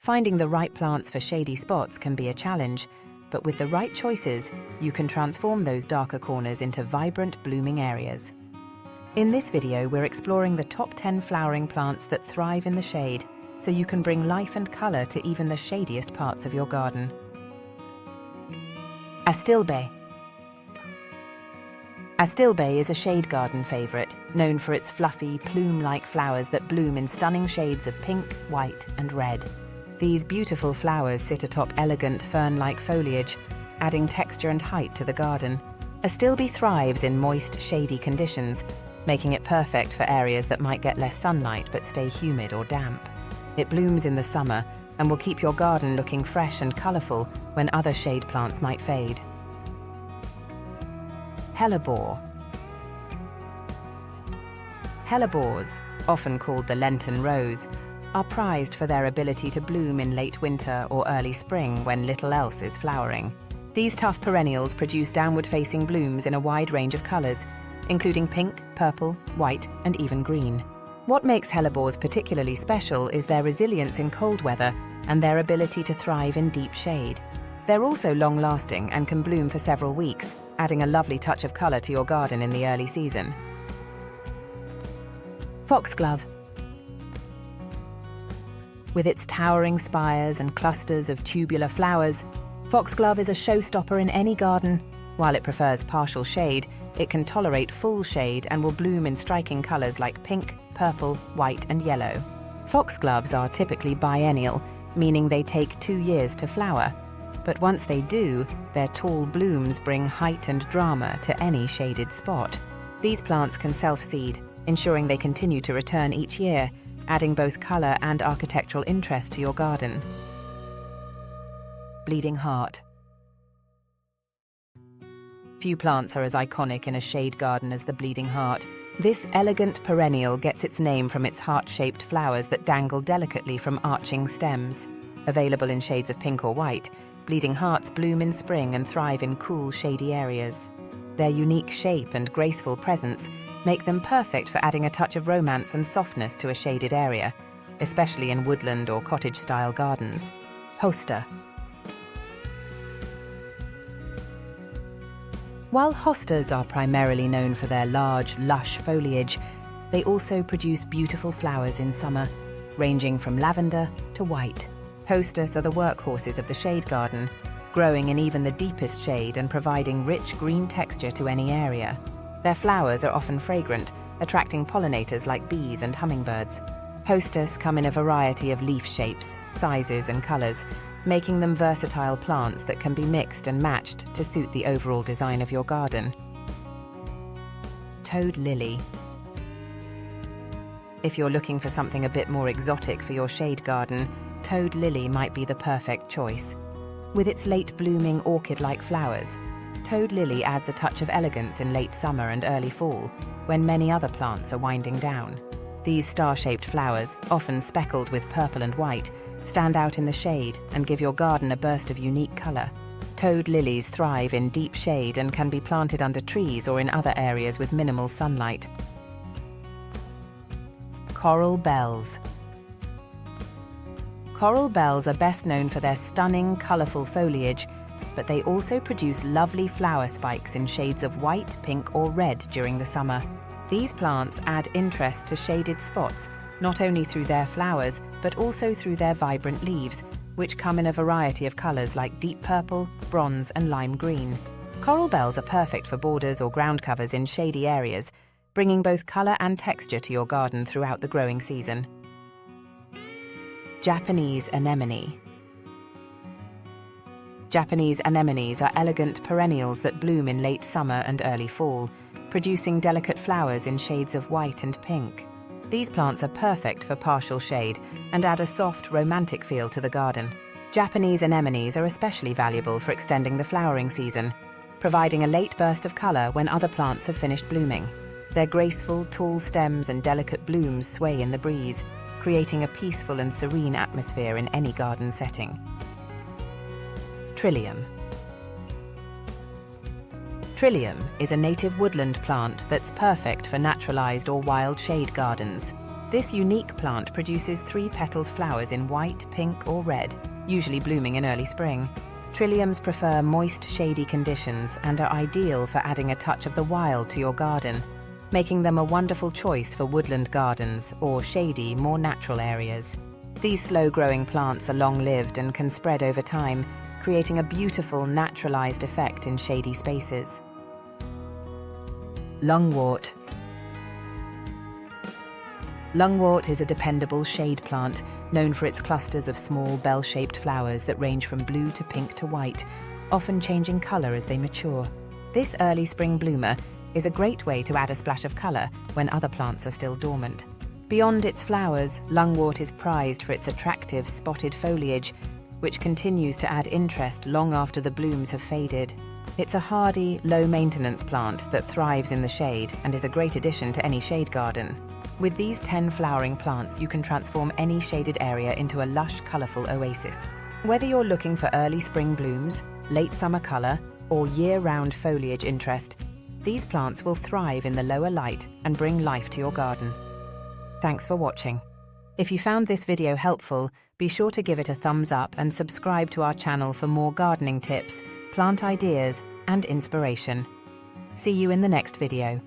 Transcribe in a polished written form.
Finding the right plants for shady spots can be a challenge, but with the right choices, you can transform those darker corners into vibrant, blooming areas. In this video, we're exploring the top 10 flowering plants that thrive in the shade, so you can bring life and colour to even the shadiest parts of your garden. Astilbe. Astilbe is a shade garden favourite, known for its fluffy, plume-like flowers that bloom in stunning shades of pink, white and red. These beautiful flowers sit atop elegant fern-like foliage, adding texture and height to the garden. Astilbe thrives in moist, shady conditions, making it perfect for areas that might get less sunlight but stay humid or damp. It blooms in the summer and will keep your garden looking fresh and colourful when other shade plants might fade. Hellebore. Hellebores, often called the Lenten rose, are prized for their ability to bloom in late winter or early spring when little else is flowering. These tough perennials produce downward-facing blooms in a wide range of colours, including pink, purple, white, and even green. What makes hellebores particularly special is their resilience in cold weather and their ability to thrive in deep shade. They're also long-lasting and can bloom for several weeks, adding a lovely touch of colour to your garden in the early season. Foxglove. With its towering spires and clusters of tubular flowers, foxglove is a showstopper in any garden. While it prefers partial shade, it can tolerate full shade and will bloom in striking colours like pink, purple, white and yellow. Foxgloves are typically biennial, meaning they take 2 years to flower. But once they do, their tall blooms bring height and drama to any shaded spot. These plants can self-seed, ensuring they continue to return each year, adding both colour and architectural interest to your garden. Bleeding heart. Few plants are as iconic in a shade garden as the bleeding heart. This elegant perennial gets its name from its heart-shaped flowers that dangle delicately from arching stems. Available in shades of pink or white, bleeding hearts bloom in spring and thrive in cool, shady areas. Their unique shape and graceful presence make them perfect for adding a touch of romance and softness to a shaded area, especially in woodland or cottage-style gardens. Hosta. While hostas are primarily known for their large, lush foliage, they also produce beautiful flowers in summer, ranging from lavender to white. Hostas are the workhorses of the shade garden, growing in even the deepest shade and providing rich green texture to any area. Their flowers are often fragrant, attracting pollinators like bees and hummingbirds. Hostas come in a variety of leaf shapes, sizes and colours, making them versatile plants that can be mixed and matched to suit the overall design of your garden. Toad lily. If you're looking for something a bit more exotic for your shade garden, toad lily might be the perfect choice. With its late-blooming orchid-like flowers, toad lily adds a touch of elegance in late summer and early fall, when many other plants are winding down. These star-shaped flowers, often speckled with purple and white, stand out in the shade and give your garden a burst of unique colour. Toad lilies thrive in deep shade and can be planted under trees or in other areas with minimal sunlight. Coral bells. Coral bells are best known for their stunning, colourful foliage, but they also produce lovely flower spikes in shades of white, pink or red during the summer. These plants add interest to shaded spots, not only through their flowers, but also through their vibrant leaves, which come in a variety of colours like deep purple, bronze and lime green. Coral bells are perfect for borders or ground covers in shady areas, bringing both colour and texture to your garden throughout the growing season. Japanese anemone. Japanese anemones are elegant perennials that bloom in late summer and early fall, producing delicate flowers in shades of white and pink. These plants are perfect for partial shade and add a soft, romantic feel to the garden. Japanese anemones are especially valuable for extending the flowering season, providing a late burst of colour when other plants have finished blooming. Their graceful, tall stems and delicate blooms sway in the breeze, creating a peaceful and serene atmosphere in any garden setting. Trillium. Trillium is a native woodland plant that's perfect for naturalized or wild shade gardens. This unique plant produces 3-petaled flowers in white, pink or red, usually blooming in early spring. Trilliums prefer moist, shady conditions and are ideal for adding a touch of the wild to your garden, making them a wonderful choice for woodland gardens or shady, more natural areas. These slow-growing plants are long-lived and can spread over time, creating a beautiful, naturalized effect in shady spaces. Lungwort. Lungwort is a dependable shade plant known for its clusters of small bell-shaped flowers that range from blue to pink to white, often changing color as they mature. This early spring bloomer is a great way to add a splash of color when other plants are still dormant. Beyond its flowers, lungwort is prized for its attractive spotted foliage, which continues to add interest long after the blooms have faded. It's a hardy, low-maintenance plant that thrives in the shade and is a great addition to any shade garden. With these 10 flowering plants, you can transform any shaded area into a lush, colorful oasis. Whether you're looking for early spring blooms, late summer color, or year-round foliage interest, these plants will thrive in the lower light and bring life to your garden. Thanks for watching. If you found this video helpful, be sure to give it a thumbs up and subscribe to our channel for more gardening tips, plant ideas, and inspiration. See you in the next video.